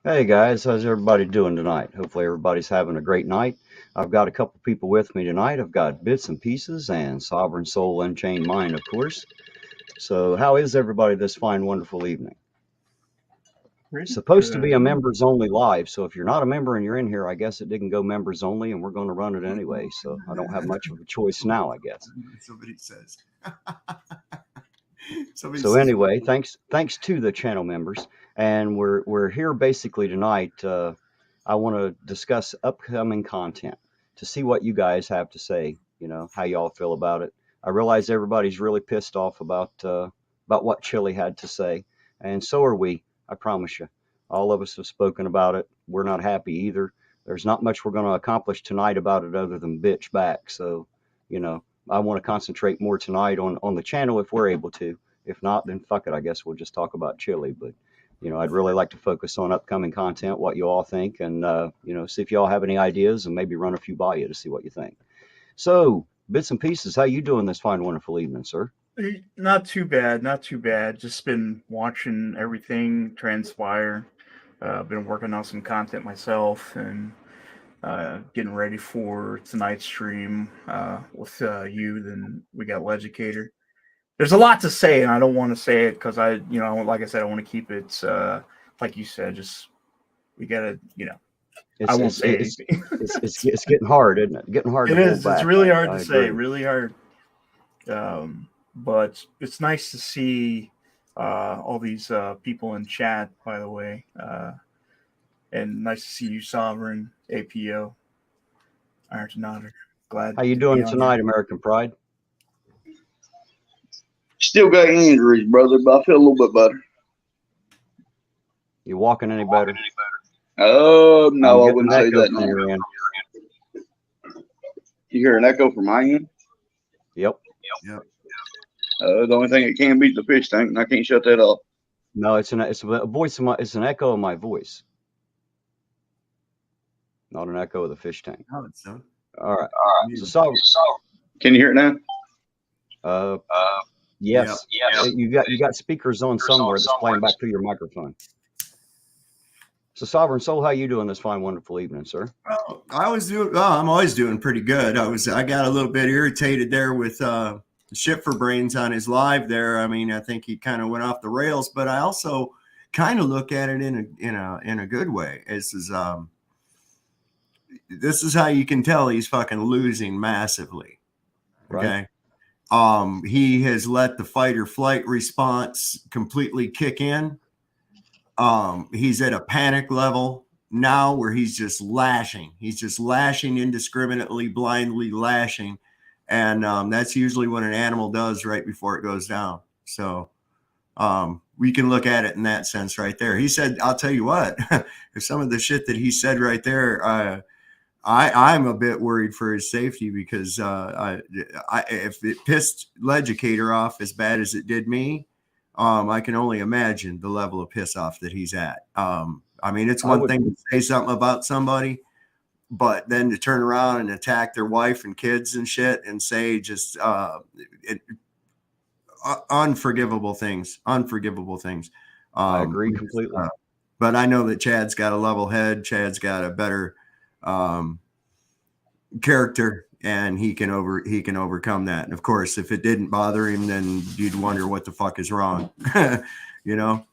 Hey guys, how's everybody doing tonight? Hopefully everybody's having a great night. I've got a couple people with me tonight. I've got Bits and Pieces and Sovereign Soul Unchained Mind, of course. So how is everybody this fine, wonderful evening? Pretty Supposed to be a good. members only live, so if you're not a member and you're in here, I guess it didn't go members only, and we're going to run it anyway. So I don't have much of a choice now, I guess. Somebody says. Somebody So says. anyway, thanks to the channel members, and we're here basically tonight. I want to discuss upcoming content to see what you guys have to say. You know how y'all feel about it. I realize everybody's really pissed off about what Chille had to say, and so are we. I promise you. All of us have spoken about it. We're not happy either. There's not much we're going to accomplish tonight about it other than bitch back. So, you know, I want to concentrate more tonight on the channel if we're able to. If not, then fuck it. I guess we'll just talk about Chille. But I'd really like to focus on upcoming content, what you all think, and see if you all have any ideas and maybe run a few by you to see what you think. So, bits and pieces, how you doing this fine, wonderful evening, sir? Not too bad, not too bad. Just been watching everything transpire. Been working on some content myself and getting ready for tonight's stream with you. Then we got Legicator. There's a lot to say, and I don't want to say it because like I said, I want to keep it like you said. Just we gotta, I It's won't it's say it's anything. it's getting hard, isn't it? Getting hard to It hold is. It's back. really hard I to say. agree. Really hard. But it's nice to see all these people in chat, by the way, and nice to see you, Sovereign, APO, irontonauditor. Glad How you to be doing on here. tonight, American Pride? Still got injuries, brother, but I feel a little bit better. You walking any better? No, I'm I getting wouldn't an say echo that. from No. your end. You hear an echo from my end? Yep. Yep. The only thing that can beat the fish tank, and I can't shut that off. No, it's a voice of my, it's an echo of my voice, not an echo of the fish tank. Oh, it's so. All right. So, Can you hear it now? uh, Yep. yes, you got speakers on somewhere that's playing back through your microphone. So, Sovereign Soul, how you doing this fine, wonderful evening, sir? Oh, I'm always doing pretty good. I got a little bit irritated there with Ship for Brains on his live there. I mean, I think he kind of went off the rails, but I also kind of look at it in a good way. This is how you can tell he's fucking losing massively. Okay. Right. He has let the fight or flight response completely kick in. He's at a panic level now where he's just lashing. He's just lashing indiscriminately, blindly lashing. And that's usually what an animal does right before it goes down. So we can look at it in that sense right there. He said, I'll tell you what, if some of the shit that he said right there, I'm a bit worried for his safety because if it pissed Legicator off as bad as it did me, I can only imagine the level of piss off that he's at. I mean, it's one thing to say something about somebody, but then to turn around and attack their wife and kids and shit and say just unforgivable things. I agree completely. But I know that Chad's got a level head. Chad's got a better character, and he can overcome that. And of course, if it didn't bother him, then you'd wonder what the fuck is wrong. You know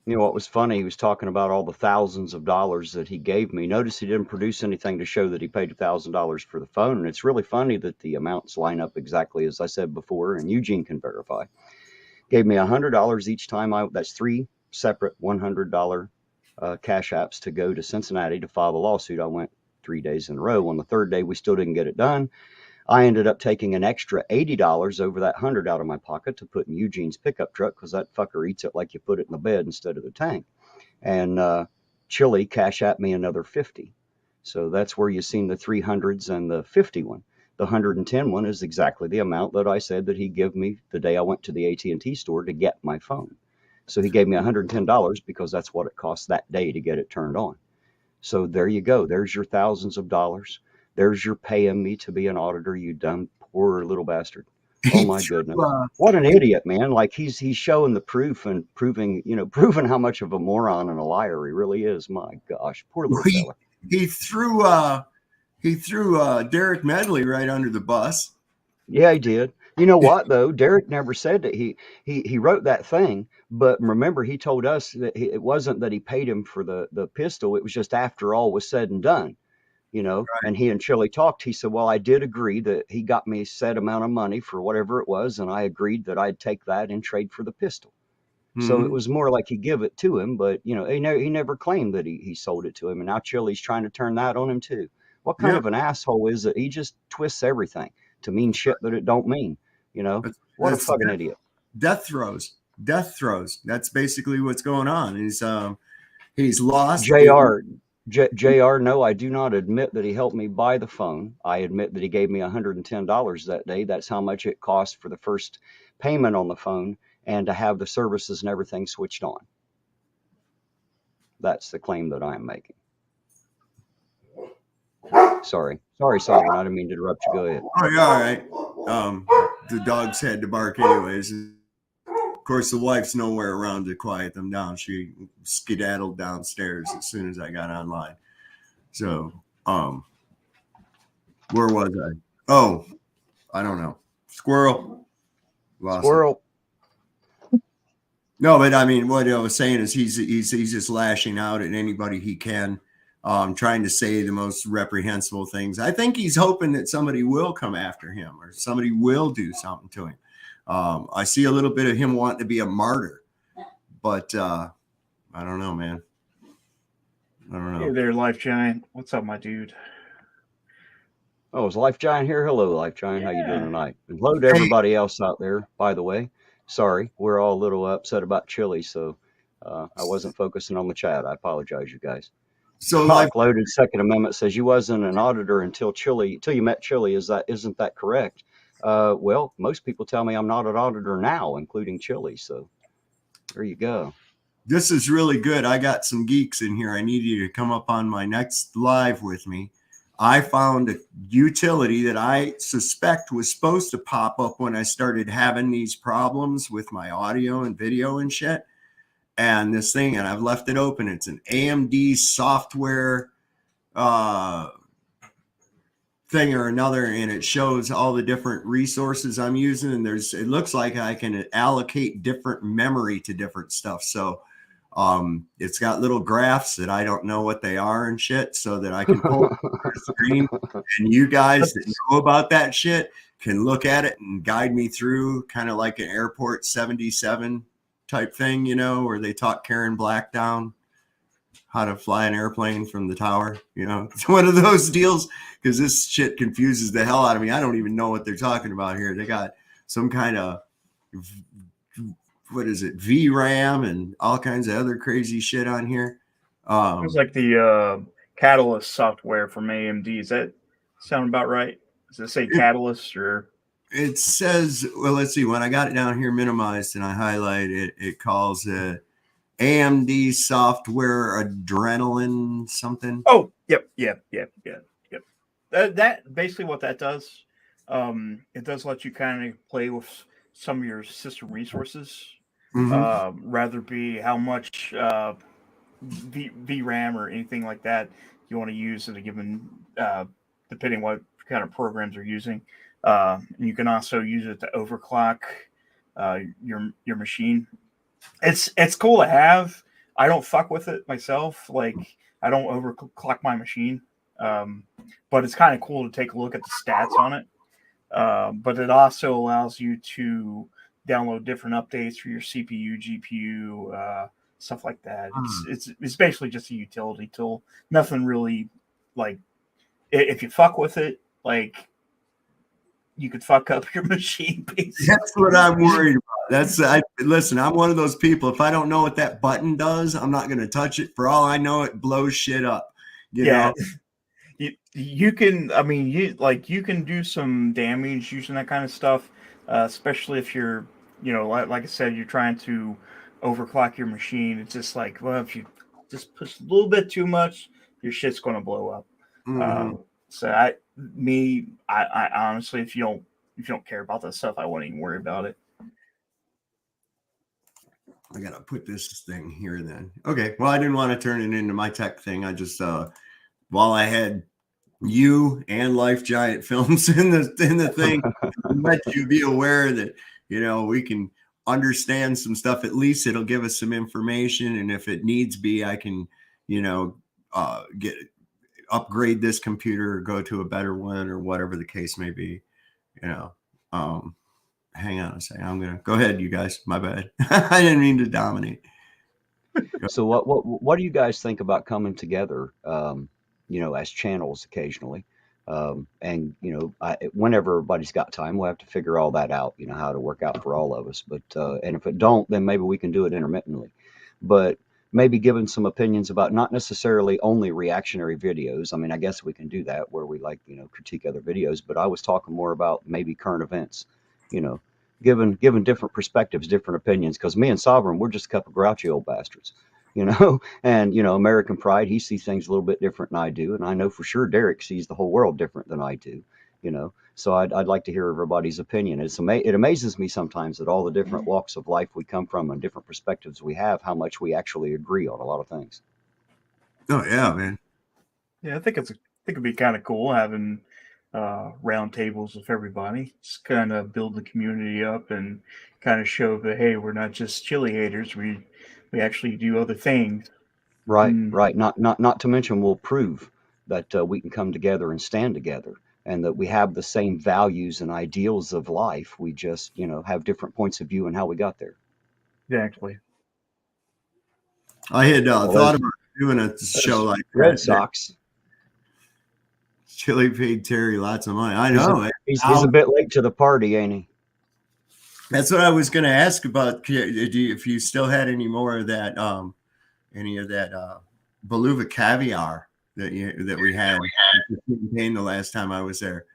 what was funny? He was talking about all the thousands of dollars that he gave me. Notice he didn't produce anything to show that he paid $1,000 for the phone. And it's really funny that the amounts line up exactly as I said before, and Eugene can verify. Gave me $100 each time. That's three separate $100 cash apps to go to Cincinnati to file the lawsuit. I went 3 days in a row. On the third day, we still didn't get it done. I ended up taking an extra $80 over that 100 out of my pocket to put in Eugene's pickup truck because that fucker eats it like you put it in the bed instead of the tank. And Chille cash at me another 50. So that's where you've seen the 300s and the 50 one. The 110 one is exactly the amount that I said that he'd give me the day I went to the AT&T store to get my phone. So he gave me $110 because that's what it cost that day to get it turned on. So there you go. There's your thousands of dollars. There's your paying me to be an auditor, you dumb, poor little bastard. Oh He my threw, goodness. What an idiot, man. Like he's showing the proof and proving, proving how much of a moron and a liar he really is. My gosh, poor little he, fella. he threw Derek Medley right under the bus. Yeah, he did. You know what though? Derek never said that he wrote that thing, but remember he told us that it wasn't that he paid him for the pistol. It was just after all was said and done. And he and Chille talked. He said, well, I did agree that he got me a set amount of money for whatever it was, and I agreed that I'd take that in trade for the pistol. So it Mhm. was more like he give it to him, but he never claimed that he sold it to him, and now Chille's trying to turn that on him too. What kind Yep. of an asshole is it? He just twists everything to mean shit that it don't mean. What a That's fucking idiot. death throes. Death throes. That's basically what's going on. He's lost. JR, no, I do not admit that he helped me buy the phone. I admit that he gave me $110 that day. That's how much it cost for the first payment on the phone and to have the services and everything switched on. That's the claim that I'm making. Sorry, Sullivan. I didn't mean to interrupt you. Go ahead. Oh, yeah, all right. The dogs had to bark anyways. Of course, the wife's nowhere around to quiet them down. She skedaddled downstairs as soon as I got online. So, where was I? Oh, I don't know. Squirrel. Lost it. Squirrel. No, but I mean, what I was saying is he's just lashing out at anybody he can, trying to say the most reprehensible things. I think he's hoping that somebody will come after him or somebody will do something to him. I see a little bit of him wanting to be a martyr, but I don't know, man. I don't know. Hey there, Life Giant. What's up, my dude? Oh, is Life Giant here? Hello, Life Giant. How you doing Yeah. tonight? And hello to everybody else out there, by the way. Sorry, we're all a little upset about Chille, so I wasn't focusing on the chat. I apologize, you guys. So, Cock Loaded Second Amendment says you wasn't an auditor until you met Chille. Isn't that correct? Well, most people tell me I'm not an auditor now, including Chille. So there you go. this is really good. I got some geeks in here. I need you to come up on my next live with me. I found a utility that I suspect was supposed to pop up when I started having these problems with my audio and video and shit. And this thing, and I've left it open. It's an AMD software thing or another, and it shows all the different resources I'm using. And it looks like I can allocate different memory to different stuff. So it's got little graphs that I don't know what they are and shit, so that I can pull the screen, and you guys that know about that shit can look at it and guide me through, kind of like an Airport 77 type thing, where they taught Karen Black down how to fly an airplane from the tower. It's one of those deals, because this shit confuses the hell out of me. I don't even know what they're talking about here. They got some kind of what is it, VRAM and all kinds of other crazy shit on here. It was like the Catalyst software from AMD. Does that sound about right? Does it say Catalyst or? It says, well, let's see. When I got it down here minimized and I highlight it, it calls it AMD software adrenaline something. Oh, yep. That basically what that does. It does let you kind of play with some of your system resources. Rather be how much VRAM or anything like that you want to use in a given, depending what kind of programs you're using. And you can also use it to overclock your machine. It's cool to have. I don't fuck with it myself. Like, I don't overclock my machine, but it's kind of cool to take a look at the stats on it. But it also allows you to download different updates for your CPU, GPU, stuff like that. It's basically just a utility tool. Nothing really, like, if you fuck with it, like, you could fuck up your machine. Basically. That's what I'm worried about. Listen, I'm one of those people. If I don't know what that button does, I'm not going to touch it. For all I know, it blows shit up. You know? You can, I mean, you can do some damage using that kind of stuff, especially if you're, like I said, you're trying to overclock your machine. It's just like, well, if you just push a little bit too much, your shit's going to blow up. So I honestly, if you if you don't care about that stuff, I wouldn't even worry about it. I gotta put this thing here then. Okay. Well, I didn't want to turn it into my tech thing. I just while I had you and Life Giant Films in the thing, let you be aware that we can understand some stuff. At least it'll give us some information, and if it needs be, I can get upgrade this computer or go to a better one or whatever the case may be. Hang on a second. I'm gonna go ahead, you guys. My bad. I didn't mean to dominate. So what do you guys think about coming together, as channels occasionally? And whenever everybody's got time, we'll have to figure all that out, how to work out for all of us. But and if it don't, then maybe we can do it intermittently. But maybe giving some opinions about not necessarily only reactionary videos. I mean, I guess we can do that where we critique other videos, but I was talking more about maybe current events, giving different perspectives, different opinions, because me and Sovereign, we're just a couple grouchy old bastards, and American Pride, he sees things a little bit different than I do, and I know for sure Derek sees the whole world different than I do, so I'd like to hear everybody's opinion. It amazes me sometimes that all the different walks of life we come from and different perspectives we have, how much we actually agree on a lot of things. Oh yeah, man. Yeah, I think it'd be kind of cool having round tables with everybody. Just kind of build the community up and kind of show that, hey, we're not just Chille haters. We actually do other things. Right, right. Not to mention we'll prove that we can come together and stand together, and that we have the same values and ideals of life. We just, have different points of view and how we got there. Exactly. I had thought about doing a show like Red Sox. Chille paid Terry lots of money. I know. He's a bit late to the party, ain't he? That's what I was going to ask about. If you still had any more of that, any of that beluga caviar that we had the last time I was there.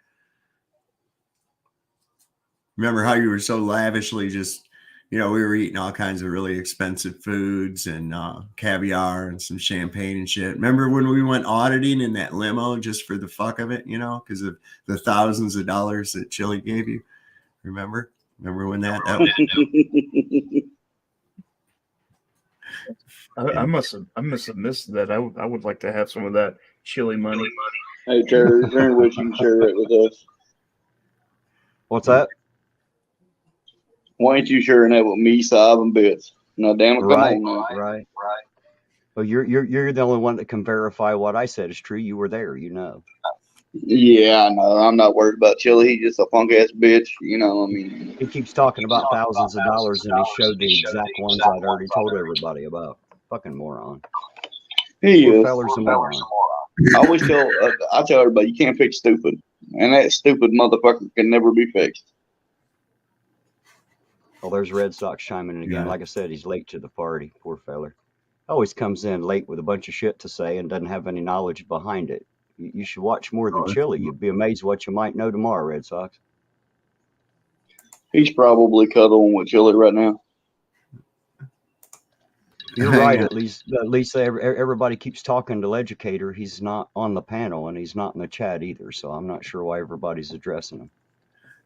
Remember how you were so lavishly just, we were eating all kinds of really expensive foods and caviar and some champagne and shit. Remember when we went auditing in that limo just for the fuck of it, because of the thousands of dollars that Chille gave you? Remember when that was? I must have missed that. I would like to have some of that Chille money. Hey, Terry, is there any way you can share it with us? What's that? Why ain't you sharing that with me, Sob, and Bits? No, damn it, come Right, on now. right. Well, you're the only one that can verify what I said is true. You were there, Yeah, I know. I'm not worried about Chille. He's just a punk ass bitch. He keeps talking about thousands of dollars, and he showed the exact ones I'd already told everybody about. Fucking moron. He Poor is. feller's a moron. I always tell everybody, you can't fix stupid. And that stupid motherfucker can never be fixed. Well, there's Red Sox chiming in again. Yeah. Like I said, he's late to the party. Poor feller. Always comes in late with a bunch of shit to say and doesn't have any knowledge behind it. You should watch more than Chille. You'd be amazed what you might know tomorrow, Red Sox. He's probably cuddling with Chille right now. You're right. At least everybody keeps talking to Legicator. He's not on the panel and he's not in the chat either. So I'm not sure why everybody's addressing him.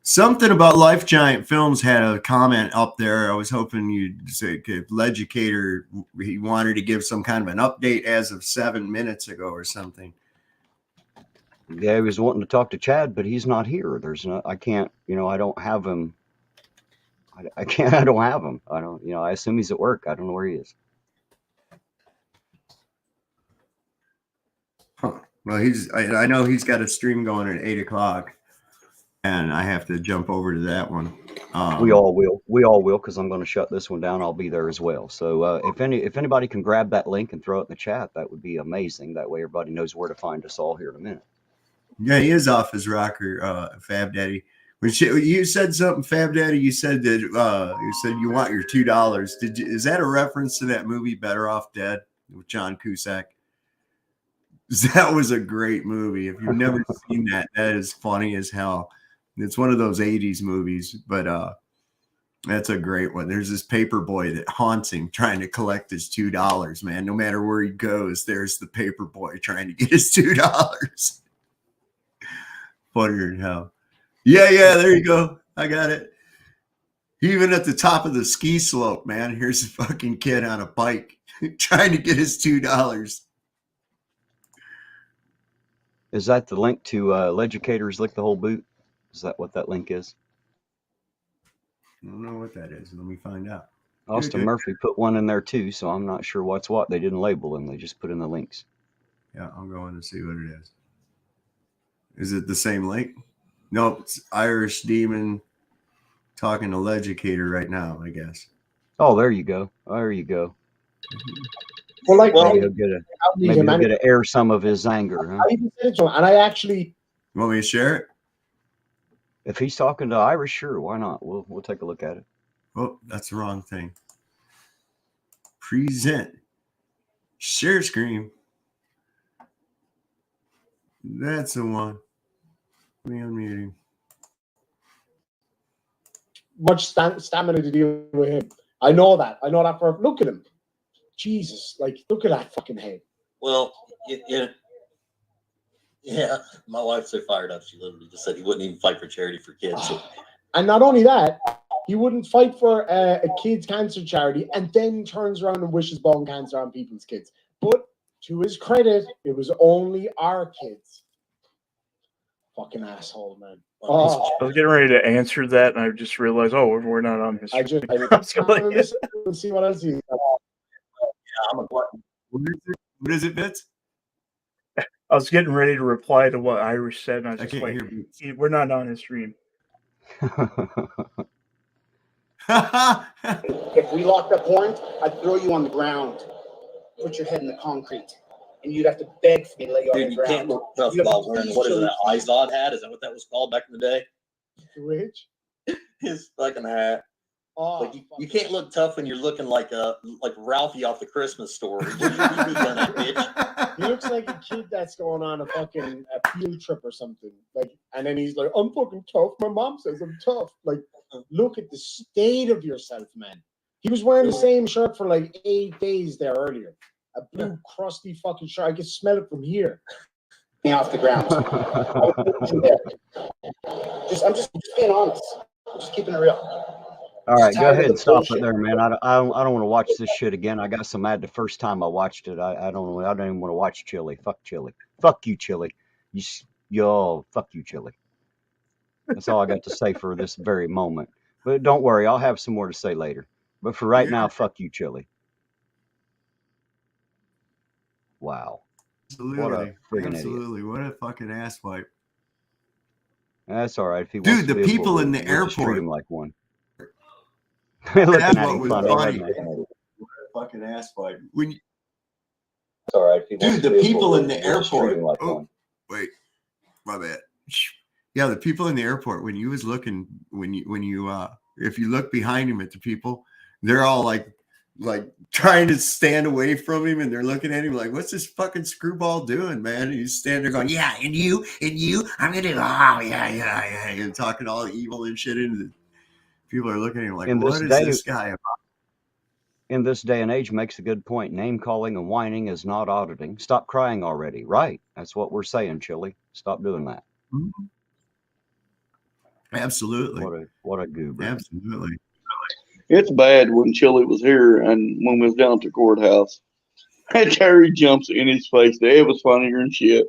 Something about Life Giant Films had a comment up there. I was hoping you'd say Legicator, he wanted to give some kind of an update as of 7 minutes ago or something. Yeah, he was wanting to talk to Chad, but he's not here. I can't, I don't have him. I don't have him. I don't, I assume he's at work. I don't know where he is. Huh. Well, I know he's got a stream going at 8 o'clock. And I have to jump over to that one. We all will, because I'm going to shut this one down. I'll be there as well. So if anybody can grab that link and throw it in the chat, that would be amazing. That way everybody knows where to find us all here in a minute. Yeah, he is off his rocker, Fab Daddy. When you said something, Fab Daddy, you said that you said you want your $2. Is that a reference to that movie Better Off Dead with John Cusack? That was a great movie. If you've never seen that, that is funny as hell. It's one of those 80s movies, but that's a great one. There's this paper boy that haunts him trying to collect his $2, man. No matter where he goes, there's the paper boy trying to get his $2. Funnier than hell. Yeah, there you go. I got it. Even at the top of the ski slope, man, here's a fucking kid on a bike trying to get his $2. Is that the link to Leducators Lick the Whole Boot? Is that what that link is? I don't know what that is. Let me find out. Austin Murphy put one in there too, so I'm not sure what's what. They didn't label them. They just put in the links. Yeah, I'm going to see what it is. Is it the same link? Nope, it's Irish Demon talking to Leducator right now, I guess. Oh, there you go. There you go. Well, like, maybe he'll get to air some of his anger. Huh? I even said it to him, and I actually. You want me to share it? If he's talking to Irish, sure, why not? We'll take a look at it. Oh, that's the wrong thing. Present. Share screen. That's the one. Let me unmute him. Much stamina to deal with him. I know that. For look at him. Jesus, like look at that fucking head. Well, yeah, my wife's so fired up. She literally just said he wouldn't even fight for charity for kids. So. And not only that, he wouldn't fight for a kids' cancer charity and then turns around and wishes bone cancer on people's kids. But to his credit, it was only our kids. Fucking asshole, man. I was getting ready to answer that, and I just realized, we're not on his. I see what else he. I'm a glutton. What is it, Bits? I was getting ready to reply to what Irish said, and I was just like, we're not on his stream. If we locked up Horn, I'd throw you on the ground, put your head in the concrete, and you'd have to beg for me to lay you on the ground. You can't look tough while wearing, what is it, that Izod hat? Is that what that was called back in the day? Which? His fucking hat. Oh, like you can't look tough when you're looking like Ralphie off the Christmas Story. He looks like a kid that's going on a fucking field trip or something. Like, and then he's like, "I'm fucking tough. My mom says I'm tough." Like, look at the state of yourself, man. He was wearing the same shirt for like 8 days there earlier. A blue, crusty fucking shirt. I can smell it from here. Off the ground. I'm just being honest. I'm just keeping it real. All right, go ahead and stop it there, man. I don't want to watch this shit again. I got so mad the first time I watched it. I don't even want to watch Chille. Fuck Chille. Fuck you, Chille. Fuck you, Chille. That's all I got to say for this very moment. But don't worry, I'll have some more to say later. But for right now, fuck you, Chille. Wow. Absolutely. What a fucking asswipe. That's all right. If he wants the people in the airport like one. That's what was funny. What a fucking asswipe. The people in the airport. Oh, wait, my bad. Yeah, the people in the airport. When you was looking, if you look behind him at the people, they're all like trying to stand away from him, and they're looking at him like, "What's this fucking screwball doing, man?" And he's standing there going, "Yeah, and you, I'm gonna do. Oh, yeah," and talking all evil and shit into the. People are looking at him like, what is this guy about? In this day and age, makes a good point. Name calling and whining is not auditing. Stop crying already. Right. That's what we're saying, Chille. Stop doing that. Mm-hmm. Absolutely. What a goober. Absolutely. It's bad when Chille was here and when we was down at the courthouse. And Terry jumps in his face. It was funnier than shit.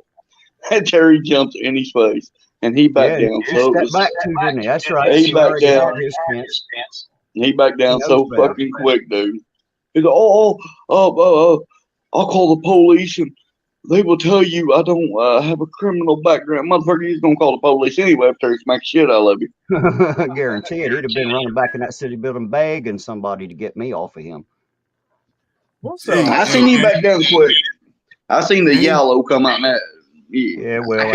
And Terry jumps in his face. And he backed down. So back too, didn't he? That's right. He backed down. He backed down so fucking quick, dude. He's like, I'll call the police and they will tell you I don't have a criminal background. Motherfucker, he's gonna call the police anyway after he smacks shit out of you. Guarantee it. He'd have been running back in that city building begging somebody to get me off of him. I seen you back down quick. I seen the yellow come out in that. Yeah, well,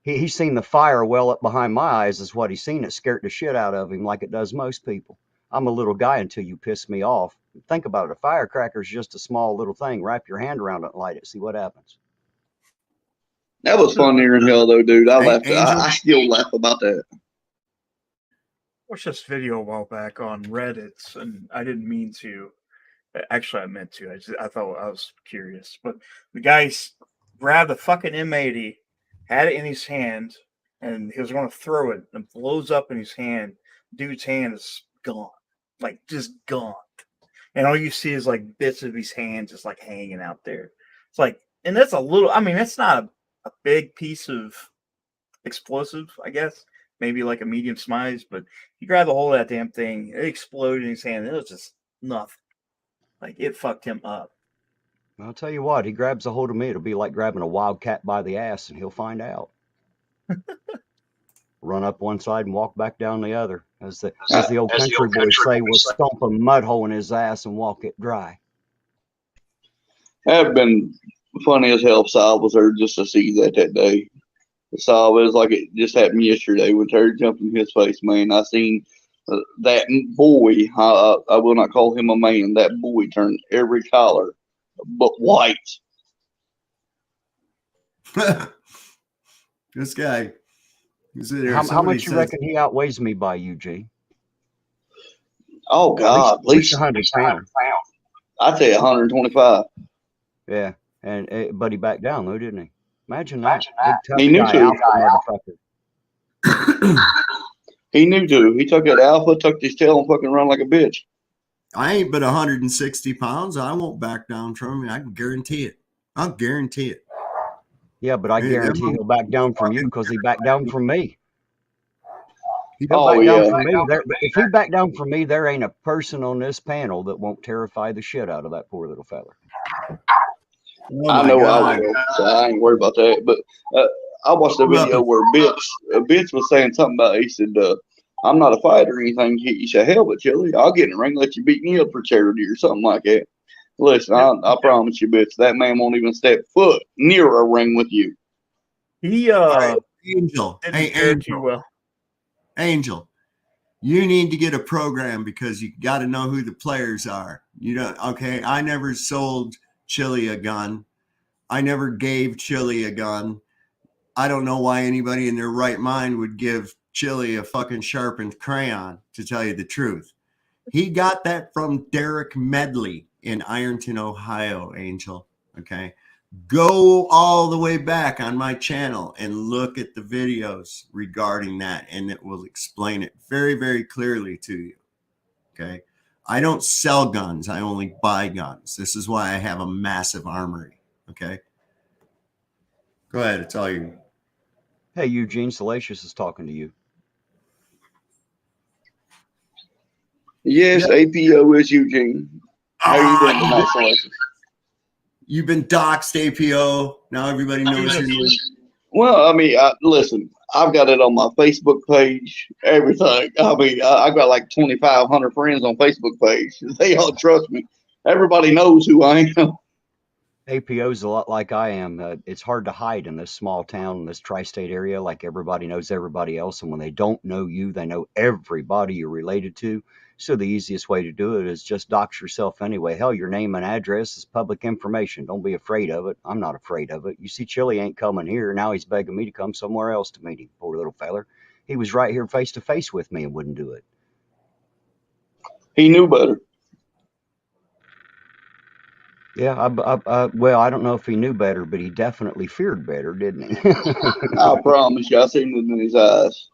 he's seen the fire well up behind my eyes is what he's seen. It scared the shit out of him like it does most people. I'm a little guy until you piss me off. Think about it. A firecracker is just a small little thing. Wrap your hand around it and light it. See what happens. That was funnier than hell, though, dude. I laughed. I still laugh about that. I watched this video a while back on Reddit, and I didn't mean to. Actually, I meant to. I thought I was curious. But the guy grabbed a fucking M80, had it in his hand, and he was going to throw it, and it blows up in his hand. Dude's hand is gone, like just gone, and all you see is like bits of his hand just like hanging out there. It's like, and that's a little. I mean, it's not a big piece of explosive, I guess. Maybe like a medium size, but he grabbed a hold of that damn thing. It exploded in his hand. It was just nothing. Like it fucked him up. I'll tell you what, he grabs a hold of me, it'll be like grabbing a wildcat by the ass, and he'll find out. Run up one side and walk back down the other. As the old country boys say, we'll stomp a mud hole in his ass and walk it dry. That'd been funny as hell if Sal was there just to see that day. Sal was like it just happened yesterday when Terry jumped in his face, man. I seen that boy, I will not call him a man, that boy turned every color but white. This guy. How much you reckon he outweighs me by, UG? Oh, God. At least 100 pounds. I'd say 125. Yeah, but he backed down, though, didn't he? Imagine that. He knew to. He knew to. He took that alpha, tucked his tail, and fucking run like a bitch. I ain't but 160 pounds. I won't back down from him. I can guarantee it. I'll guarantee it. Yeah, but I guarantee he'll back down from you because he backed down from me. If he backed down from me, there ain't a person on this panel that won't terrify the shit out of that poor little fella. I know I will, so I ain't worried about that. But I watched a video where Bitch was saying something about, he said, I'm not a fighter or anything. He said, hell, but Chille, I'll get in the ring, let you beat me up for charity or something like that. Listen, I promise you, Bitch, that man won't even step foot near a ring with you. He Angel. Hey, Angel, you need to get a program because you got to know who the players are. You know, okay, I never sold Chille a gun. I never gave Chille a gun. I don't know why anybody in their right mind would give Chille a fucking sharpened crayon, to tell you the truth. He got that from Derek Medley in Ironton, Ohio, Angel. Okay. Go all the way back on my channel and look at the videos regarding that, and it will explain it very, very clearly to you. Okay. I don't sell guns. I only buy guns. This is why I have a massive armory. Okay. Go ahead. It's all you. Hey, Eugene, Salacious is talking to you. Yes, yep. APO is Eugene. How are you doing tonight, Salacious? You've been doxed, APO. Now everybody knows your name. Well, I mean, listen, I've got it on my Facebook page, everything. I mean, I've got like 2,500 friends on Facebook page. They all trust me. Everybody knows who I am. APO's a lot like I am. It's hard to hide in this small town, in this tri-state area. Like everybody knows everybody else. And when they don't know you, they know everybody you're related to. So the easiest way to do it is just dox yourself anyway. Hell, your name and address is public information. Don't be afraid of it. I'm not afraid of it. You see, Chille ain't coming here. Now he's begging me to come somewhere else to meet him. Poor little feller. He was right here face to face with me and wouldn't do it. He knew better. Yeah, well, I don't know if he knew better, but he definitely feared better, didn't he? I promise you, I seen it in his eyes.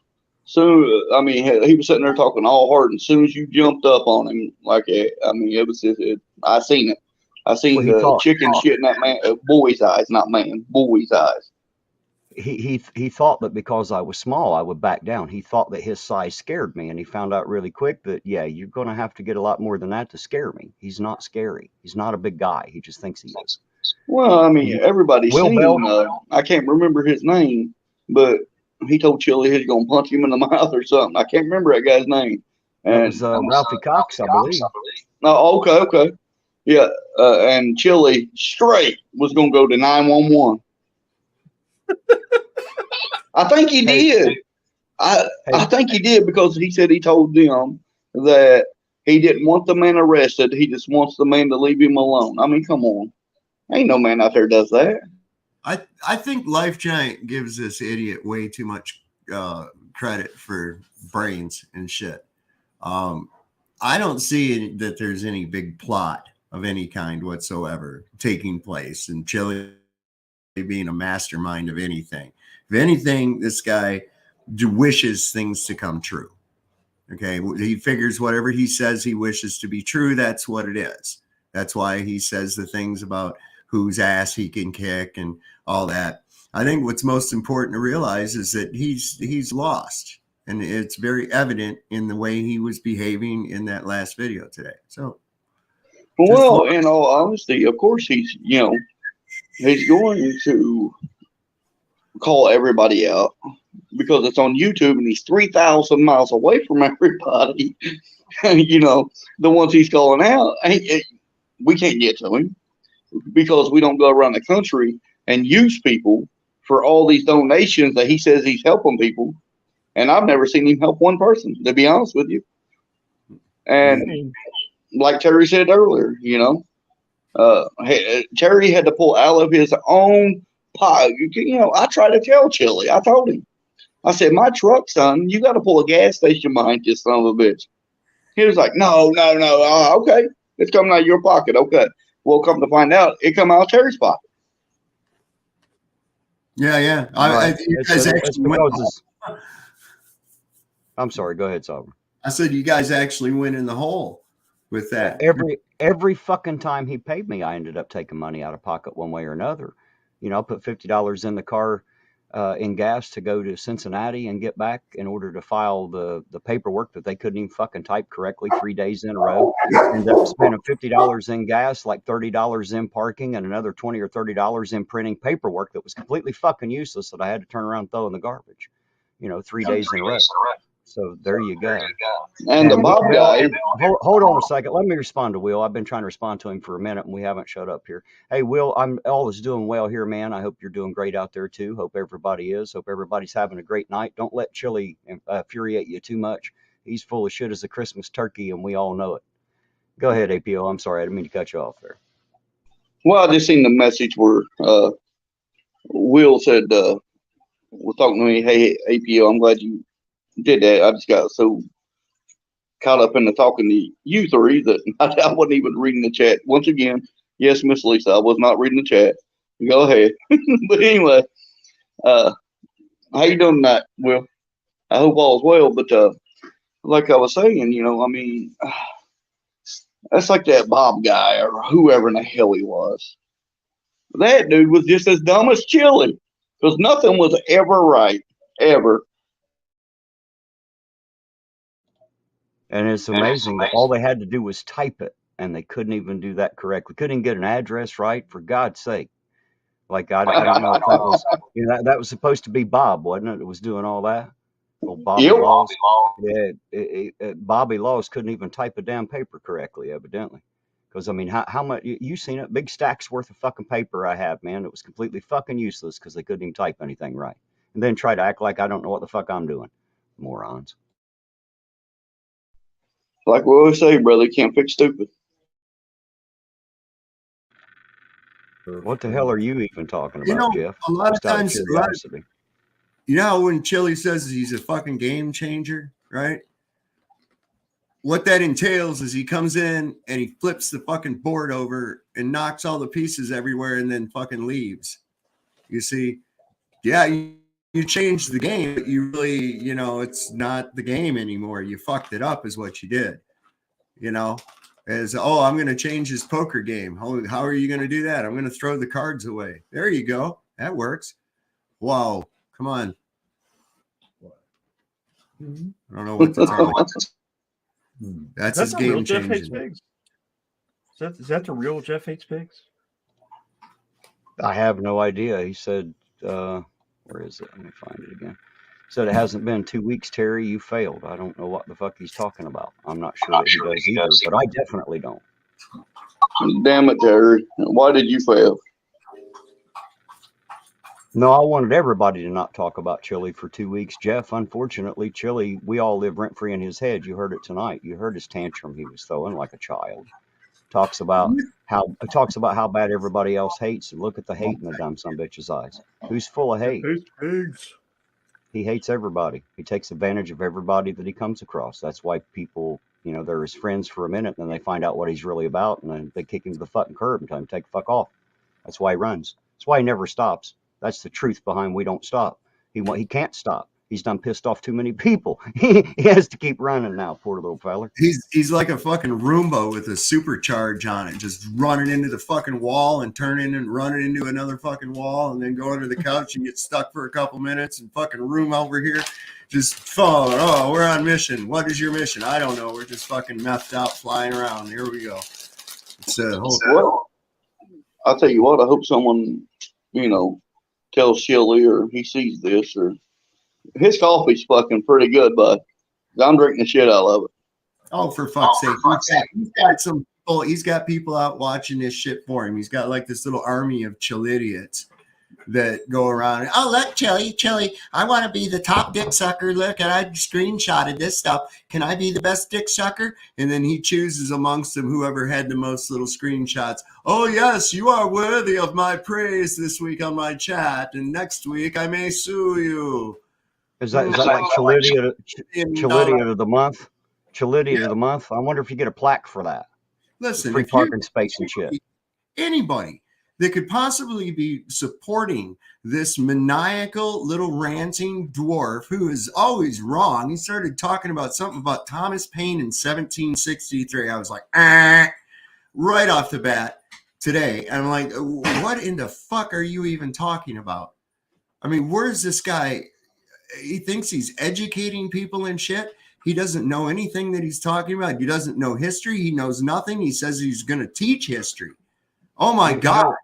So, I mean, he was sitting there talking all hard, and as soon as you jumped up on him, like, I mean, it was just, I seen it. I seen the chicken shit in that man, boy's eyes, not man, boy's eyes. He thought that because I was small, I would back down. He thought that his size scared me, and he found out really quick that, yeah, you're going to have to get a lot more than that to scare me. He's not scary. He's not a big guy. He just thinks he is. Well, I mean, everybody's seen, I can't remember his name, but he told Chille he was going to punch him in the mouth or something. I can't remember that guy's name. And that was Ralphie Cox, I believe. Oh, okay. Yeah, and Chille straight was going to go to 911. I think he did. I think he did because he said he told them that he didn't want the man arrested. He just wants the man to leave him alone. I mean, come on. Ain't no man out there does that. I think Life Giant gives this idiot way too much credit for brains and shit. I don't see that there's any big plot of any kind whatsoever taking place, and Chille being a mastermind of anything. If anything, this guy wishes things to come true. Okay, he figures whatever he says he wishes to be true, that's what it is. That's why he says the things about whose ass he can kick and all that. I think what's most important to realize is that he's lost, and it's very evident in the way he was behaving in that last video today. So, well, in all honesty, of course he's he's going to call everybody out because it's on YouTube and he's 3,000 miles away from everybody. The ones he's calling out, we can't get to him because we don't go around the country and use people for all these donations that he says he's helping people. And I've never seen him help one person, to be honest with you. And like Terry said earlier, Terry had to pull out of his own pocket. I tried to tell Chille. I told him. I said, my truck, son, you got to pull a gas station behind this son of a bitch. He was like, no. Okay. It's coming out of your pocket. Okay. Well, come to find out, it come out of Terry's pocket. Yeah. I'm sorry. Go ahead, Sovereign. I said you guys actually went in the hole with that. Every fucking time he paid me, I ended up taking money out of pocket one way or another. I put $50 in the car in gas to go to Cincinnati and get back in order to file the paperwork that they couldn't even fucking type correctly 3 days in a row. Ended up spending $50 in gas, like $30 in parking, and another $20 or $30 in printing paperwork that was completely fucking useless that I had to turn around and throw in the garbage. 3 days in a row. So there you go. And the Bob guy. Hold on a second. Let me respond to Will. I've been trying to respond to him for a minute, and we haven't showed up here. Hey, Will, I'm always doing well here, man. I hope you're doing great out there, too. Hope everybody is. Hope everybody's having a great night. Don't let Chille infuriate you too much. He's full of shit as a Christmas turkey, and we all know it. Go ahead, APO. I'm sorry. I didn't mean to cut you off there. Well, I just seen the message where Will said, was talking to me, hey, APO, I'm glad you did that. I just got so caught up in the talking to you three that I wasn't even reading the chat. Once again, yes, Miss Lisa, I was not reading the chat. Go ahead. But anyway, how you doing tonight, Will? I hope all is well. But like I was saying, that's like that Bob guy or whoever in the hell he was. That dude was just as dumb as Chille because nothing was ever right, ever. And it's amazing that all they had to do was type it, and they couldn't even do that correctly. Couldn't even get an address right, for God's sake. Like, I don't know if that was, that was supposed to be Bob, wasn't it? It was doing all that. Well, Bobby Laws. Yeah, Bobby Laws couldn't even type a damn paper correctly, evidently. Because, how much, you seen it? Big stacks worth of fucking paper I have, man. It was completely fucking useless because they couldn't even type anything right. And then try to act like I don't know what the fuck I'm doing. Morons. Like we always say, brother, you can't fix stupid. What the hell are you even talking about, Jeff? A lot of times, when Chille says he's a fucking game changer, right? What that entails is he comes in and he flips the fucking board over and knocks all the pieces everywhere and then fucking leaves. You see, yeah, you changed the game, but you really, it's not the game anymore. You fucked it up is what you did, as, I'm going to change his poker game. How are you going to do that? I'm going to throw the cards away. There you go. That works. Wow. Come on. I don't know what to tell you. That's his game changing. Is that the real Jeff Hates Pigs? I have no idea. He said, where is it? Let me find it again. Said it hasn't been 2 weeks, Terry. You failed. I don't know what the fuck he's talking about. I'm not sure that he does either, but I definitely don't. Damn it, Terry. Why did you fail? No, I wanted everybody to not talk about Chille for 2 weeks. Jeff, unfortunately, Chille, we all live rent-free in his head. You heard it tonight. You heard his tantrum he was throwing like a child. Talks about how bad everybody else hates, and look at the hate in the dumb sumbitch's eyes. Who's full of hate? Pigs. He hates everybody. He takes advantage of everybody that he comes across. That's why people, they're his friends for a minute, and then they find out what he's really about, and then they kick him to the fucking curb and tell him to take the fuck off. That's why he runs. That's why he never stops. That's the truth behind we don't stop. He can't stop. He's done pissed off too many people. He has to keep running now, poor little feller. He's like a fucking Roomba with a supercharge on it, just running into the fucking wall and turning and running into another fucking wall, and then go under the couch and get stuck for a couple minutes, and fucking room over here, just falling. Oh, we're on mission. What is your mission? I don't know. We're just fucking methed out, flying around. Here we go. It's well, I'll tell you what. I hope someone, tells Chille or he sees this or his coffee's fucking pretty good, but I'm drinking the shit out of it. Oh, for fuck's sake. He's got some people, he's got people out watching this shit for him. He's got like this little army of Chille idiots that go around. Oh, look, Chille, I want to be the top dick sucker. Look, I screenshotted this stuff. Can I be the best dick sucker? And then he chooses amongst them whoever had the most little screenshots. Oh, yes, you are worthy of my praise this week on my chat, and next week I may sue you. Is that like Chille of the month? Chille of the month? I wonder if you get a plaque for that. Listen, free parking space and shit. Anybody that could possibly be supporting this maniacal little ranting dwarf who is always wrong. He started talking about something about Thomas Paine in 1763. I was like, right off the bat today. And I'm like, what in the fuck are you even talking about? I mean, where's this guy? He thinks he's educating people and shit. He doesn't know anything that he's talking about. He doesn't know history. He knows nothing. He says he's going to teach history. Oh my God.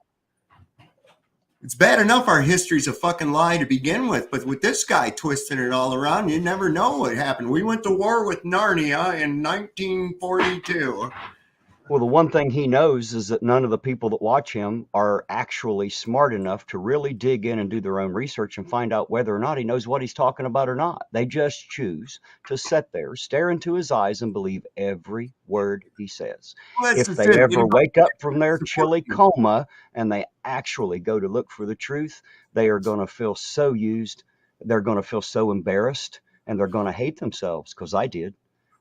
It's bad enough our history's a fucking lie to begin with, but with this guy twisting it all around, you never know what happened. We went to war with Narnia in 1942. Well, the one thing he knows is that none of the people that watch him are actually smart enough to really dig in and do their own research and find out whether or not he knows what he's talking about or not. They just choose to sit there, stare into his eyes, and believe every word he says. Well, if they ever wake up from their Chille coma and they actually go to look for the truth, they are going to feel so used, they're going to feel so embarrassed, and they're going to hate themselves, because I did.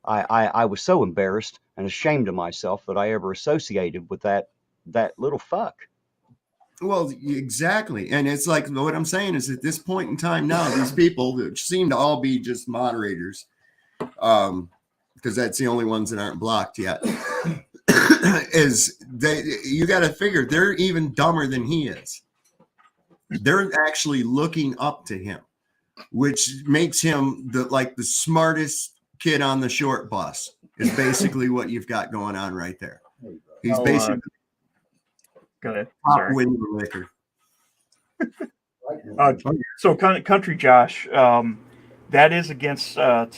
I was so embarrassed and ashamed of myself that I ever associated with that little fuck. Well, exactly. And it's like, what I'm saying is at this point in time now, these people that seem to all be just moderators, because that's the only ones that aren't blocked yet, is you got to figure they're even dumber than he is. They're actually looking up to him, which makes him the smartest kid on the short bus is basically what you've got going on right there. He's basically go ahead. top window liquor. So Country Josh, that is against TOS.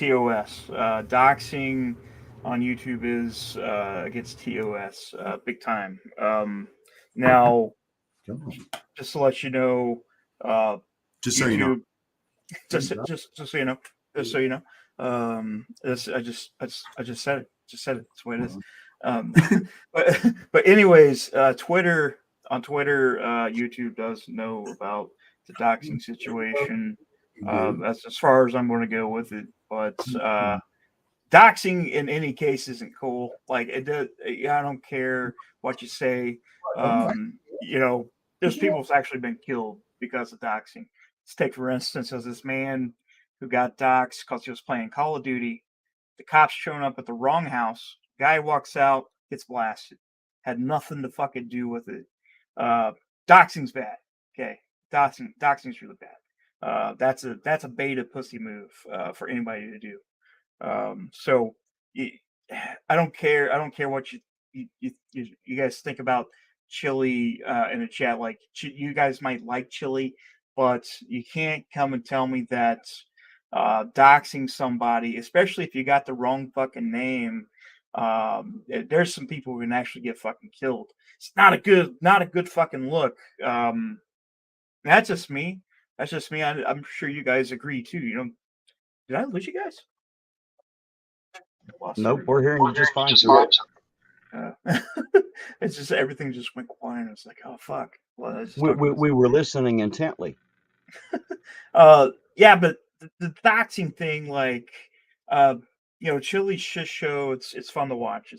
Doxing on YouTube is against TOS big time. Now, just to let you know, just so you know, just so you know, I just said it. Just said it. That's the way it is. But anyways, Twitter, YouTube does know about the doxing situation. That's as far as I'm going to go with it. But doxing in any case isn't cool. Like it does. I don't care what you say. There's people who's actually been killed because of doxing. Let's take for instance, as this man who got doxed because he was playing Call of Duty. The cops showing up at the wrong house. Guy walks out, gets blasted. Had nothing to fucking do with it. Doxing's bad. Okay, doxing's really bad. That's a beta pussy move for anybody to do. So I don't care. I don't care what you guys think about Chille in the chat. Like you guys might like Chille, but you can't come and tell me that doxing somebody, especially if you got the wrong fucking name, there's some people who can actually get fucking killed. It's not a good fucking look. That's just me. I'm sure you guys agree too. Did I lose you guys? Nope, we're hearing you just fine. It's just everything just went quiet. It's like, oh fuck. Well, we were listening intently. Yeah, but the doxing thing, like, Chille's shit show. It's fun to watch.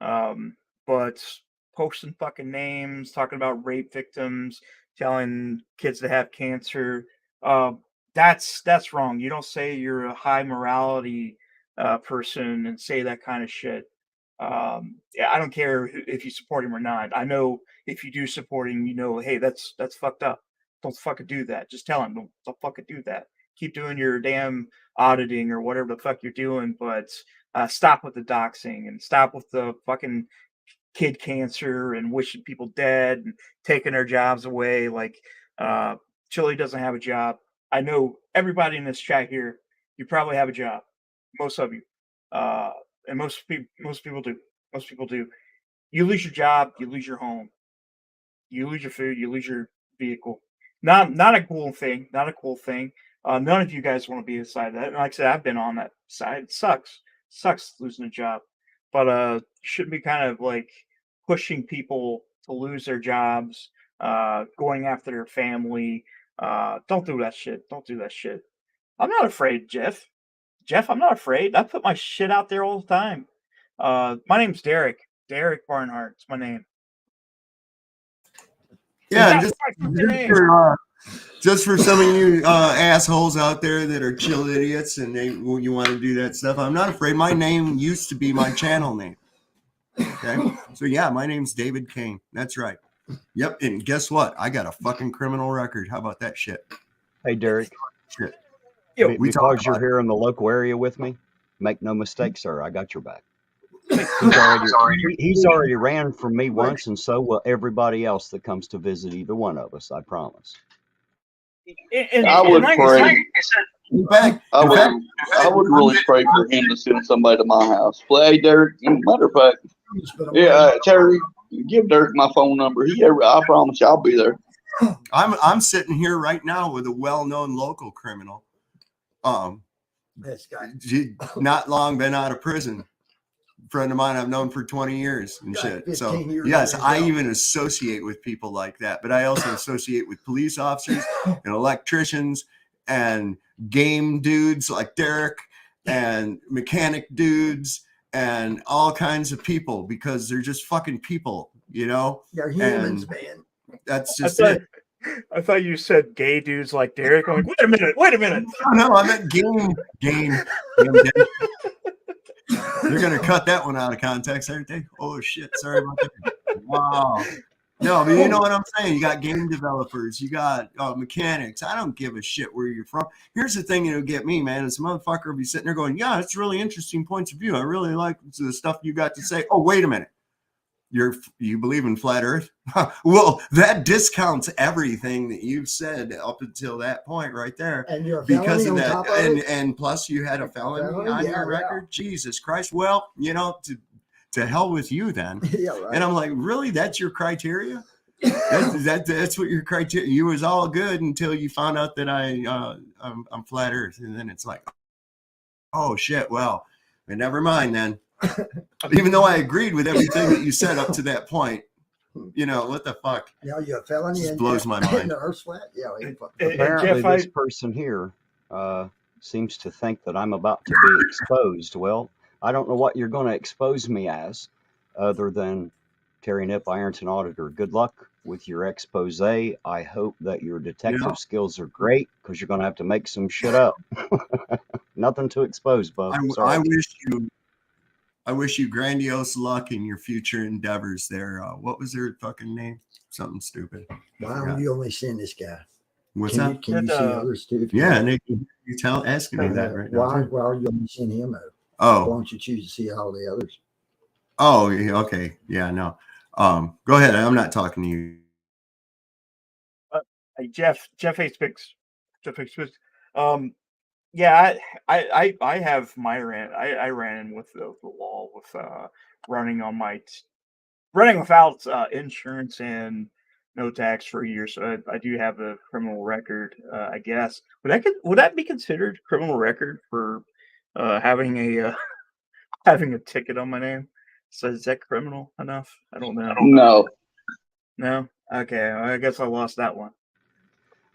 But posting fucking names, talking about rape victims, telling kids to have cancer. that's wrong. You don't say you're a high morality person and say that kind of shit. Yeah, I don't care if you support him or not. I know if you do support him, hey, that's fucked up. Don't fucking do that. Just tell him, don't fucking do that. Keep doing your damn auditing or whatever the fuck you're doing, but stop with the doxing and stop with the fucking kid cancer and wishing people dead and taking their jobs away. Like, Chille doesn't have a job. I know everybody in this chat here, you probably have a job. Most of you. And most people do. Most people do. You lose your job, you lose your home. You lose your food, you lose your vehicle. Not a cool thing. Not a cool thing. None of you guys want to be inside that. And like I said, I've been on that side. It sucks. Sucks losing a job. But you shouldn't be kind of like pushing people to lose their jobs, going after their family. Don't do that shit. Don't do that shit. I'm not afraid, Jeff. Jeff, I'm not afraid. I put my shit out there all the time. My name's Derek. Derek Barnhart. It's my name. Yeah, just for some of you assholes out there that are chill idiots and you want to do that stuff, I'm not afraid. My name used to be my channel name. Okay, so yeah, my name's David Kane. That's right. Yep, and guess what? I got a fucking criminal record. How about that shit? Hey, Derek. Shit. Because you're here in the local area with me, make no mistake, sir, I got your back. He's already ran from me once, and so will everybody else that comes to visit either one of us, I promise. I would pray. I would really pray for him to send somebody to my house. Hey, Derek, matter of fact, yeah, Terry, give Derek my phone number. I promise you I'll be there. I'm sitting here right now with a well-known local criminal. This guy. Not long been out of prison. Friend of mine I've known for 20 years and shit. So yes, I even associate with people like that, but I also associate with police officers and electricians and game dudes like Derek and mechanic dudes and all kinds of people because they're just fucking people, They're humans, man. That's just it. I thought you said gay dudes like Derek. I'm like, wait a minute. No, I meant game. They're gonna cut that one out of context, aren't they? Oh shit, sorry about that. Wow. No, but you know what I'm saying. You got game developers, you got mechanics. I don't give a shit where you're from. Here's the thing that'll get me, man. Is a motherfucker will be sitting there going, "Yeah, it's really interesting points of view. I really like the stuff you got to say." Oh, wait a minute. You believe in flat Earth? Well, that discounts everything that you've said up until that point right there. And you're because of that, and plus you had a felony on your record. Jesus Christ! Well, to hell with you then. Yeah, right. And I'm like, really? That's your criteria? That's what your criteria. You was all good until you found out that I'm flat Earth, and then it's like, oh shit. Well, never mind then. Even though I agreed with everything that you said up to that point, what the fuck? Yeah, you're a felony. Just blows my mind. The Earth's flat. Yeah. Apparently, this person here seems to think that I'm about to be exposed. Well, I don't know what you're going to expose me as, other than Terry Nip, Ironton Auditor. Good luck with your expose. I hope that your detective skills are great because you're going to have to make some shit up. Nothing to expose, bub. I wish you grandiose luck in your future endeavors there. What was their fucking name? Something stupid. Why don't you only send this guy? What's that? Can you see others too? Yeah, Nick, you asking me that right now. Why are you only send him out? Oh. Why don't you choose to see all the others? Oh, okay. Yeah, no. Go ahead. I'm not talking to you. Hey, Jeff hates pigs. Jeff hates pigs. Yeah, I have my rant. I ran with the law with running without insurance and no tax for a year. So I do have a criminal record. I guess would that be considered criminal record for having a ticket on my name? So is that criminal enough? I don't know. No. Okay, I guess I lost that one.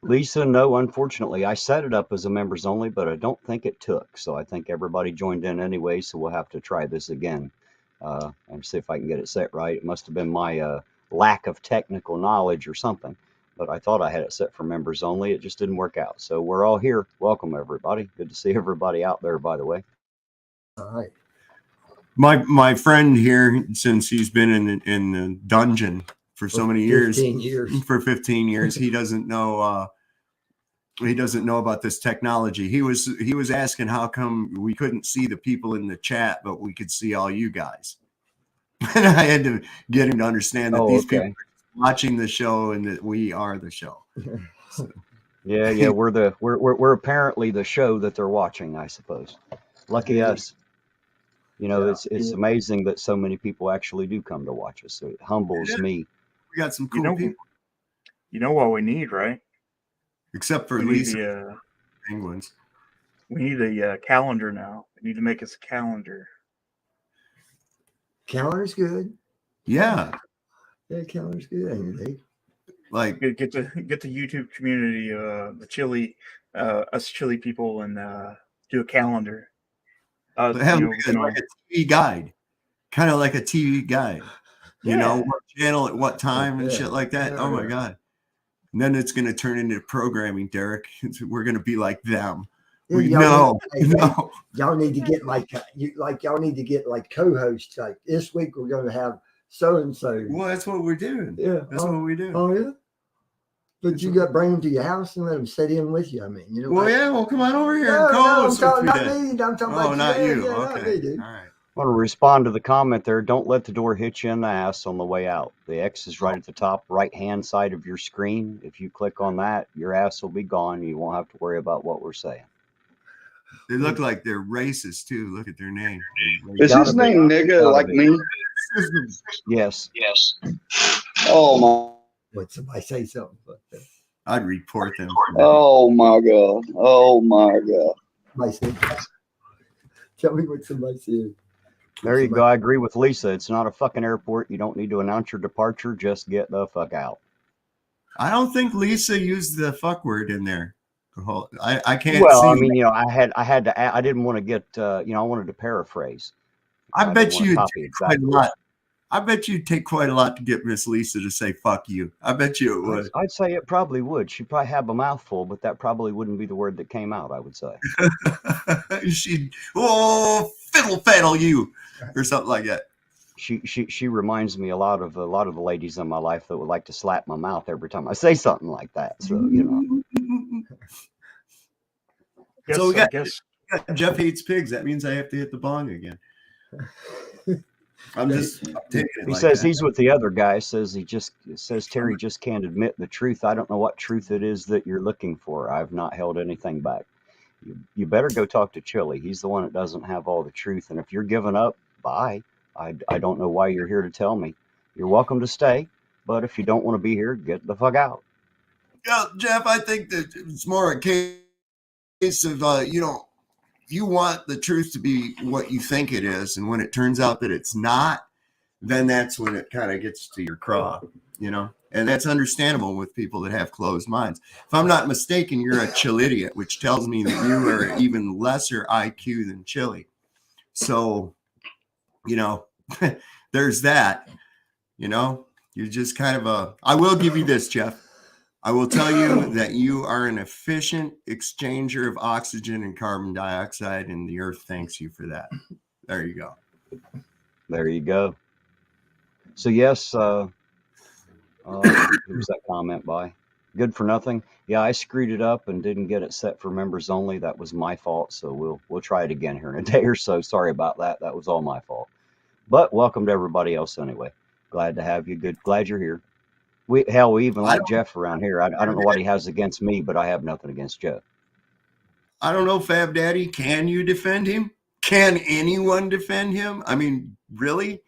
Lisa, no, unfortunately. I set it up as a members only, but I don't think it took. So I think everybody joined in anyway, so we'll have to try this again and see if I can get it set right. It must have been my lack of technical knowledge or something. but I thought I had it set for members only. It just didn't work out. So we're all here. Welcome, everybody. Good to see everybody out there, by the way. All right. My friend here, since he's been in the dungeon for so many years, 15 years. for 15 years, he doesn't know about this technology. He was asking how come we couldn't see the people in the chat, but we could see all you guys. And I had to get him to understand that these people are watching the show and that we are the show. So. Yeah, we're apparently the show that they're watching, I suppose. Lucky us. You know, it's amazing that so many people actually do come to watch us. So it humbles me. We got some cool people. You know what we need, right? Except for Lisa penguins. We need a calendar now. We need to make us a calendar. Calendar's good. Yeah. Yeah, calendar's good. Ain't Like get the YouTube community, the Chille, us Chille people, and do a calendar. have like a TV guide, kind of like a TV guide. You know, what channel at what time and shit like that. Oh my god! And then it's going to turn into programming, Derek. We're going to be like them. Y'all need to get y'all need to get like co-hosts. Like this week we're going to have so and so. Well, that's what we're doing. Yeah, that's what we do. Oh yeah. But you got to bring them to your house and let them sit in with you. I mean, you know. Well, yeah. Well, come on over here. I'm talking about not you. Yeah, okay. not me, dude. All right. I want to respond to the comment there. Don't let the door hit you in the ass on the way out. The X is right at the top right-hand side of your screen. If you click on that, your ass will be gone. You won't have to worry about what we're saying. They look like they're racist too. Look at their name. Is his name nigga like me? Yes. Oh my. What, somebody say something like that? I'd report them. Oh my god. Oh my god. Tell me what somebody said. There you go. I agree with Lisa. It's not a fucking airport. You don't need to announce your departure. Just get the fuck out. I don't think Lisa used the fuck word in there. I can't. Well, see I mean, you know, I didn't want to get, I wanted to paraphrase. I bet you quite a lot. I bet you'd take quite a lot to get Miss Lisa to say "fuck you." I bet you it would. I'd say it probably would. She'd probably have a mouthful, but that probably wouldn't be the word that came out. I would say. She'd fiddle faddle you, or something like that. She reminds me a lot of the ladies in my life that would like to slap my mouth every time I say something like that. So you know. So we got Jeff hates pigs. That means I have to hit the bong again. I'm taking it. He says he's with the other guy. Says Terry just can't admit the truth. I don't know what truth it is that you're looking for. I've not held anything back. You better go talk to Chille. He's the one that doesn't have all the truth. And if you're giving up, bye. I don't know why you're here to tell me. You're welcome to stay, but if you don't want to be here, get the fuck out. Yeah, Jeff, I think that it's more a case of you want the truth to be what you think it is, and when it turns out that it's not, then that's when it kind of gets to your craw, you know. And that's understandable with people that have closed minds. If I'm not mistaken, you're a Chillidiot, which tells me that you are even lesser IQ than Chille. So, you know, there's that. You know, you're just kind of I will give you this, Jeff. I will tell you that you are an efficient exchanger of oxygen and carbon dioxide, and the earth thanks you for that. There you go. There you go. So yes, here's that comment by Good for Nothing. Yeah, I screwed it up and didn't get it set for members only. That was my fault. So we'll try it again here in a day or so. Sorry about that. That was all my fault. But welcome to everybody else anyway. Glad to have you. Glad you're here. We even like Jeff around here. I don't know what he has against me, but I have nothing against Jeff. I don't know, Fab Daddy. Can you defend him? Can anyone defend him? I mean, really?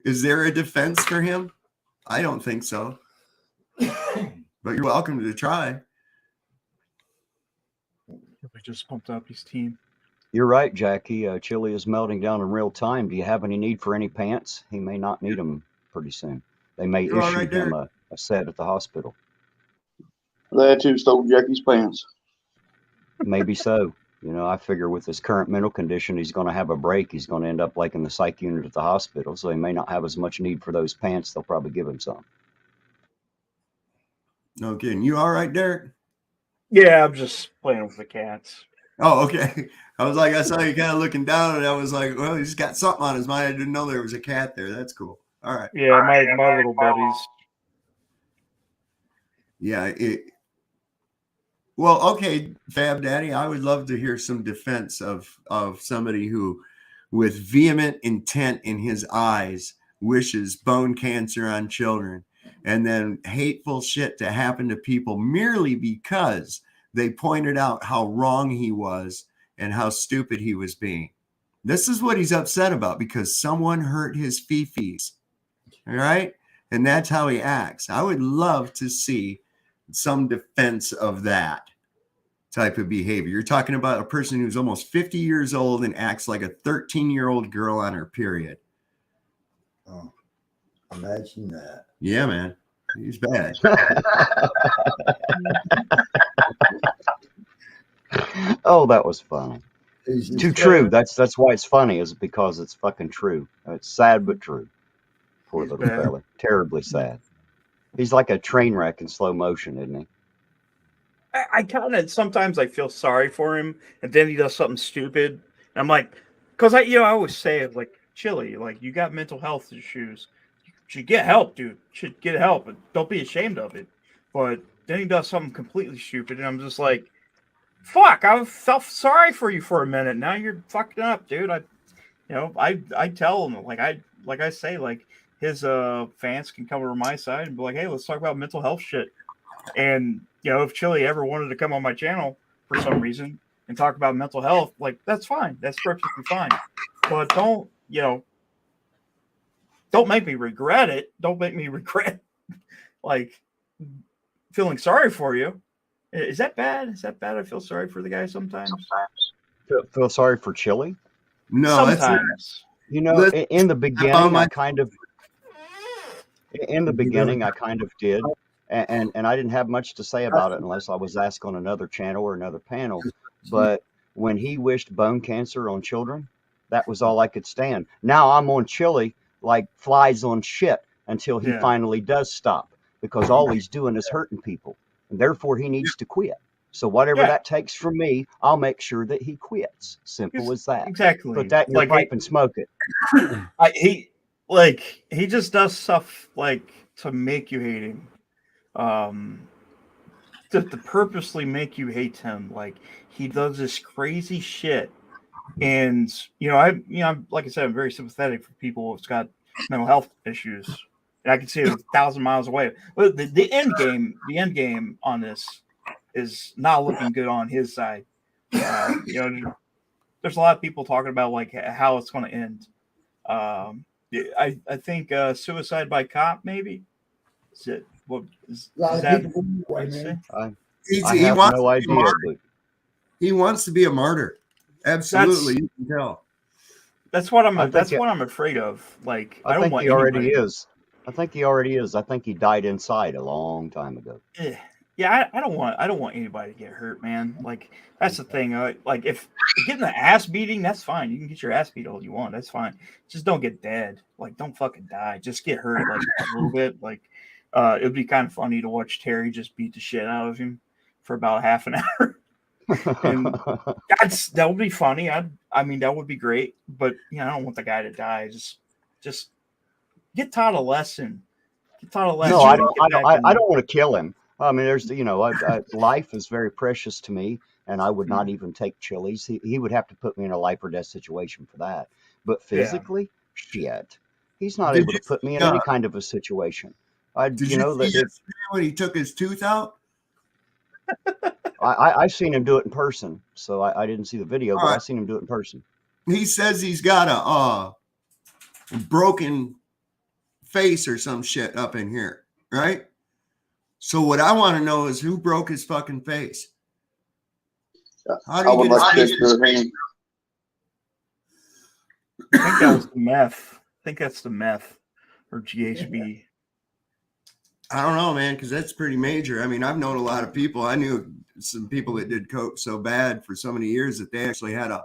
Is there a defense for him? I don't think so. But you're welcome to try. We just pumped up his team. You're right, Jackie. Chille is melting down in real time. Do you have any need for any pants? He may not need them pretty soon. They may issue him a set at the hospital. They too stole Jackie's pants. Maybe so. You know, I figure with his current mental condition, he's going to have a break. He's going to end up like in the psych unit at the hospital. So he may not have as much need for those pants. They'll probably give him some. No kidding. You all right, Derek? Yeah, I'm just playing with the cats. Oh, okay. I was like, I saw you kind of looking down, and I was like, well, he's got something on his mind. I didn't know there was a cat there. That's cool. All right. Yeah, my little buddies. Yeah. Well, okay, Fab Daddy, I would love to hear some defense of somebody who, with vehement intent in his eyes, wishes bone cancer on children, and then hateful shit to happen to people merely because they pointed out how wrong he was and how stupid he was being. This is what he's upset about, because someone hurt his fifis. All right? And that's how he acts. I would love to see some defense of that type of behavior. You're talking about a person who's almost 50 years old and acts like a 13-year-old girl on her period. Oh, imagine that. Yeah, man. He's bad. Oh, that was funny. He's Too true. That's why it's funny, is because it's fucking true. It's sad but true. Poor little fella. Terribly sad. He's like a train wreck in slow motion, isn't he? I kind of sometimes I feel sorry for him, and then he does something stupid. And I'm like, because I always say it, like, Chille, like, you got mental health issues. You should get help, dude. You should get help, and don't be ashamed of it. But then he does something completely stupid, and I'm just like, fuck, I felt sorry for you for a minute. Now you're fucking up, dude. I tell him, like I say, like, his fans can come over my side and be like, hey, let's talk about mental health shit. And, if Chille ever wanted to come on my channel for some reason and talk about mental health, like, that's fine. That's perfectly fine. But don't make me regret it. Don't make me regret, like, feeling sorry for you. Is that bad? Is that bad? I feel sorry for the guy sometimes. Feel sorry for Chille? No, sometimes. In the beginning, I kind of did. And I didn't have much to say about it unless I was asked on another channel or another panel. But when he wished bone cancer on children, that was all I could stand. Now I'm on Chille like flies on shit until he finally does stop, because all he's doing is hurting people. And therefore, he needs to quit. So whatever that takes from me, I'll make sure that he quits. Simple as that. Exactly. Put that in your pipe and smoke it. He just does stuff like to make you hate him. To purposely make you hate him. Like, he does this crazy shit. And I'm like I said, I'm very sympathetic for people who's got mental health issues. And I can see it 1,000 miles away. But the end game on this is not looking good on his side. There's a lot of people talking about like how it's going to end. I think suicide by cop, maybe. Is it? What is that? I have no idea. But he wants to be a martyr. Absolutely, you can tell. That's what I'm afraid of. Like, I don't want. He already is. I think he already is. I think he died inside a long time ago. Yeah, I don't want anybody to get hurt, man. Like, that's the thing. Like, if getting the ass beating, that's fine. You can get your ass beat all you want. That's fine. Just don't get dead. Like, don't fucking die. Just get hurt like a little bit. Like, it would be kind of funny to watch Terry just beat the shit out of him for about half an hour. And that would be funny. I mean, that would be great. But I don't want the guy to die. Just get taught a lesson. No, I don't want to kill him. I mean, there's life is very precious to me, and I would not even take Chille's. He would have to put me in a life or death situation for that. But physically, shit, he's not able to put me in any kind of a situation. Did you see when he took his tooth out? I've seen him do it in person, so I didn't see the video, but I've seen him do it in person. He says he's got a broken face or some shit up in here, right? So what I want to know is who broke his fucking face. How do you get I think that was the meth. I think that's the meth or GHB. I don't know, man, because that's pretty major. I mean, I've known a lot of people. I knew some people that did coke so bad for so many years that they actually had a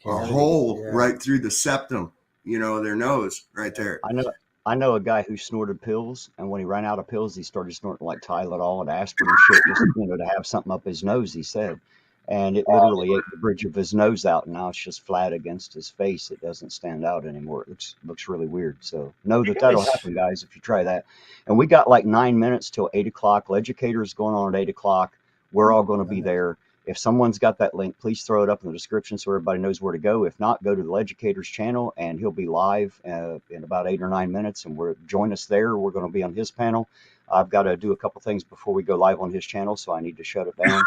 hole right through the septum, their nose right there. I know. I know a guy who snorted pills, and when he ran out of pills, he started snorting like Tylenol and aspirin and shit, just to have something up his nose. He said, and it literally ate the bridge of his nose out, and now it's just flat against his face. It doesn't stand out anymore. It looks really weird. So know that that'll happen, guys, if you try that. And we got like 9 minutes till 8 o'clock. Leducator's going on at 8 o'clock. We're all going to be there. If someone's got that link, please throw it up in the description so everybody knows where to go. If not, go to the Leducator's channel, and he'll be live in about 8 or 9 minutes, and join us there. We're going to be on his panel. I've got to do a couple things before we go live on his channel, so I need to shut it down.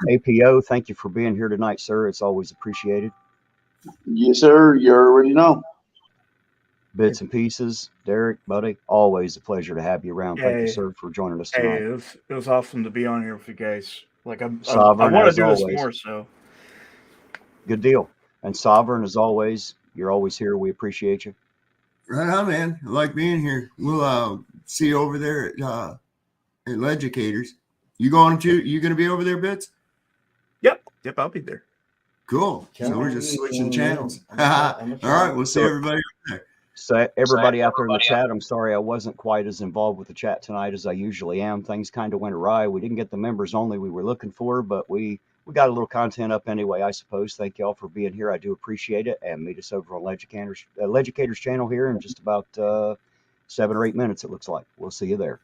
APO, thank you for being here tonight, sir. It's always appreciated. Yes, sir. You already know. Bits and pieces, Derek, buddy, always a pleasure to have you around. Thank you, sir, for joining us tonight. Hey, it was awesome to be on here with you guys. Like I Sovereign, want to as do this always. more. So Good deal. And Sovereign, as always, you're always here. We appreciate you. Right on, man. I like being here. We'll see you over there at Leducators. You going to be over there, Bits? Yep, I'll be there. Cool. So we're just switching channels. All right, we'll see everybody over there. So everybody out there in the chat, I'm sorry I wasn't quite as involved with the chat tonight as I usually am. Things kind of went awry. We didn't get the members only we were looking for, but we got a little content up anyway, I suppose. Thank you all for being here. I do appreciate it. And meet us over on Leducator's channel here in just about 7 or 8 minutes, it looks like. We'll see you there.